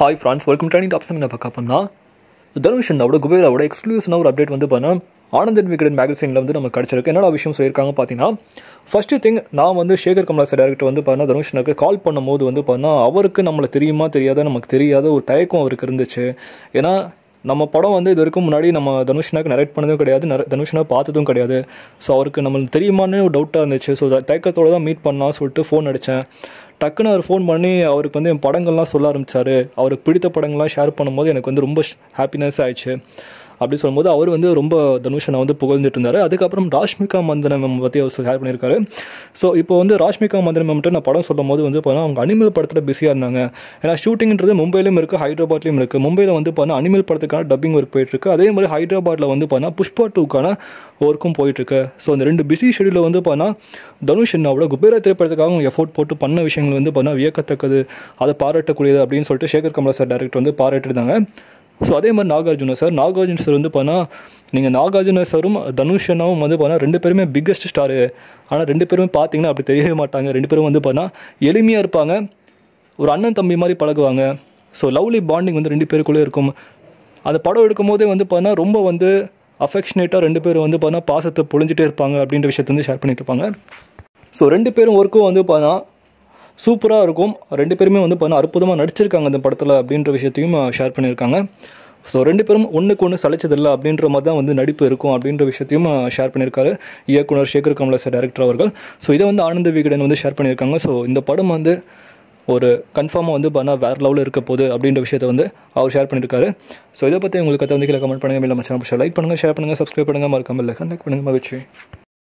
Hi friends, welcome to Training Tops. நான் பார்க்க போனா தனுஷனோட குபேராவோட எக்ஸ்க்ளூசிவான ஒரு அப்டேட் வந்து பண்ணா ஆனந்தன் விகடன் மேகசின்ல வந்து நமக்கு கிடைச்சிருக்கு. என்னடா விஷயம் சொல்லியிருக்காங்க பார்த்தீங்கன்னா, ஃபர்ஸ்ட் திங் நான் வந்து சேகர் கமலா சார் டைரக்டர் வந்து பண்ணா தனுஷனுக்கு கால் பண்ணும்போது வந்து பண்ணா அவருக்கு நம்மளை தெரியுமா தெரியாத நமக்கு தெரியாத ஒரு தயக்கம் அவருக்கு இருந்துச்சு. ஏன்னா நம்ம படம் வந்து இது வரைக்கும் முன்னாடி நம்ம தனுஷனாக்கு நரேட் பண்ணதும் கிடையாது, தனுஷனா பார்த்ததும் கிடையாது. ஸோ அவருக்கு நம்மளுக்கு தெரியுமான்னு ஒரு டவுட்டாக இருந்துச்சு. ஸோ தயக்கத்தோடு தான் மீட் பண்ணலாம் சொல்லிட்டு ஃபோன் அடித்தேன். டக்குன்னு அவர் ஃபோன் பண்ணி அவருக்கு வந்து என் படங்கள்லாம் சொல்ல ஆரம்பித்தார். அவருக்கு பிடித்த படங்கள்லாம் ஷேர் பண்ணும்போது எனக்கு வந்து ரொம்ப ஹாப்பினஸ் ஆயிடுச்சு. அப்படி சொல்லும்போது அவர் வந்து ரொம்ப தனுஷனை வந்து புகழ்ந்துட்டு இருந்தார். அதுக்கப்புறம் ராஷ்மிகா மந்தனம் பற்றி அவர் ஷேர் பண்ணியிருக்காரு. ஸோ இப்போ வந்து ராஷ்மிகா மந்தனம் மட்டும் நான் படம் சொல்லும் போது வந்து பார்த்தா அவங்க அனிமல் படத்தில் பிஸியாக இருந்தாங்க. ஏன்னா ஷூட்டிங்கிறது மும்பையிலும் இருக்குது, ஹைதராபாத்லேயும் இருக்குது. மும்பையில் வந்து பார்த்தா அனிமல் படத்துக்கான டப்பிங் ஒர்க் போயிட்டுருக்கு. அதே மாதிரி ஹைதராபாத்தில் வந்து பார்த்தா புஷ்பா 2க்கான ஒர்க்கும் போயிட்டுருக்கு. ஸோ அந்த ரெண்டு பிஸி ஷெடியூலில் வந்து பார்த்தா தனுஷ் என்னோட குபேரா திரைப்படத்துக்காக அவங்க எஃபோர்ட் போட்டு பண்ண விஷயங்கள் வந்து பார்த்தா வியக்கத்தக்கது, அதை பாராட்டக்கூடியது அப்படின்னு சொல்லிட்டு சேகர் கமலா சார் டைரக்டர் வந்து பாராட்டிருந்தாங்க. ஸோ அதே மாதிரி நாகார்ஜுன சார் வந்து பார்த்தா நீங்கள் நாகார்ஜுன சாரும் தனுஷனாவும் வந்து பார்த்தா ரெண்டு பேருமே பிக்கஸ்ட் ஸ்டாரு. ஆனால் ரெண்டு பேருமே பார்த்தீங்கன்னா அப்படி தெரியவே மாட்டாங்க. ரெண்டு பேரும் வந்து பார்த்தா எளிமையாக இருப்பாங்க, ஒரு அண்ணன் தம்பி மாதிரி பழகுவாங்க. ஸோ லவ்லி பாண்டிங் வந்து ரெண்டு பேருக்குள்ளே இருக்கும். அந்த படம் எடுக்கும் போதே வந்து பார்த்தா ரொம்ப வந்து அஃபெக்ஷனேட்டாக ரெண்டு பேரும் வந்து பார்த்தா பாசத்தை பொழிஞ்சிட்டே இருப்பாங்க அப்படின்ற விஷயத்தை வந்து ஷேர் பண்ணிட்டு இருப்பாங்க. ஸோ ரெண்டு பேரும் ஒர்க்கும் வந்து பார்த்தா சூப்பராக இருக்கும். ரெண்டு பேருமே வந்து பார்த்தா அற்புதமாக நடிச்சிருக்காங்க அந்த படத்தில் அப்படின்ற விஷயத்தையும் ஷேர் பண்ணியிருக்காங்க. ஸோ ரெண்டு பேரும் ஒன்றுக்கு ஒன்று சளைச்சதில்லை அப்படின்ற மாதிரி தான் வந்து நடிப்பு இருக்கும் அப்படின்ற விஷயத்தையும் ஷேர் பண்ணியிருக்காரு இயக்குனர் சேகர் கமலா சார் டைரக்டர் அவர்கள். ஸோ இதை வந்து ஆனந்த விகடன் வந்து ஷேர் பண்ணியிருக்காங்க. ஸோ இந்த படம் வந்து ஒரு கன்ஃபார்மாக வந்து பார்த்தா வேறு லெவலில் இருக்க போகுது அப்படின்ற விஷயத்தை வந்து அவர் ஷேர் பண்ணியிருக்காரு. ஸோ இதை பற்றி உங்களுக்கு கதை வந்து கீழே கமெண்ட் பண்ணுங்கள். இல்லை மச்சான் லைக் பண்ணுங்கள், ஷேர் பண்ணுங்கள், சப்ஸ்கிரைப் பண்ணுங்கள், மறக்காமல் லைக் பண்ணுங்கள். மகிழ்ச்சி.